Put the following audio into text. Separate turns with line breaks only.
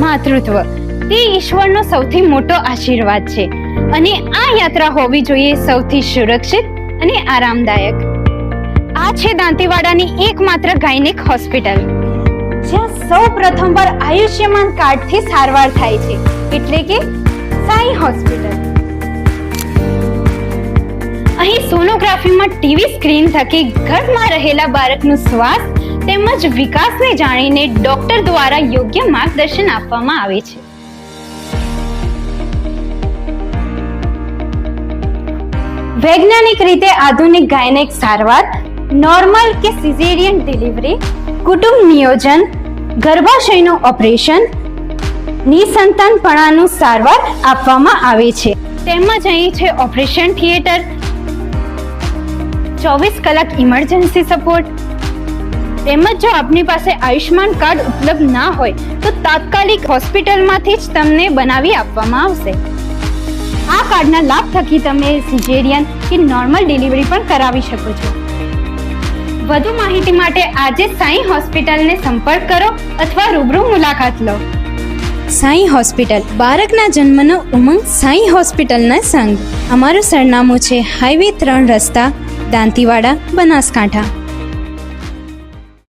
માતૃત્વ તે ઈશ્વરનો સૌથી મોટો આશીર્વાદ છે અને આ યાત્રા હોવી જોઈએ સૌથી સુરક્ષિત અને આરામદાયક. આ છે દાંતીવાડાની એકમાત્ર ગાયનેક હોસ્પિટલ, જ્યાં સૌ પ્રથમવાર આયુષ્યમાન કાર્ડથી સારવાર થાય છે, એટલે કે સાઈ હોસ્પિટલ. અહીં સોનોગ્રાફીમાં ટીવી સ્ક્રીન થકી ગર્ભમાં રહેલા બાળકનું સ્વાસ્થ્ય તેમજ વિકાસને જાણીને ડોક્ટર દ્વારા યોગ્ય માર્ગદર્શન આપવામાં આવે છે. વૈજ્ઞાનિક રીતે આધુનિક ગાયનેક સારવાર, નોર્મલ કે સિઝેરિયન ડિલિવરી, કુટુંબ નિયોજન, ગર્ભાશયનું ઓપરેશન, નિસંતાનપણાનું સારવાર આપવામાં આવે છે. તેમજ અહીં છે ઓપરેશન થિયેટર, 24 કલાક ઇમરજન્સી સપોર્ટ. તેમજ જો આપની પાસે આયુષ્માન કાર્ડ ઉપલબ્ધ ના હોય તો તાત્કાલિક હોસ્પિટલમાંથી જ તમને બનાવી આપવામાં આવશે. આ કાર્ડના લાભ થકી તમે સિઝેરિયન કે નોર્મલ ડિલિવરી પણ કરાવી શકો છો. વધુ માહિતી માટે આજે સાઈ હોસ્પિટલને સંપર્ક કરો અથવા રૂબરૂ મુલાકાત લો. સાઈ હોસ્પિટલ, બાળકના જન્મનો ઉમંગ સાઈ હોસ્પિટલના સંગ. અમારું સરનામું છે હાઈવે 3 રસ્તા, દાંતીવાડા, બનાસકાંઠા.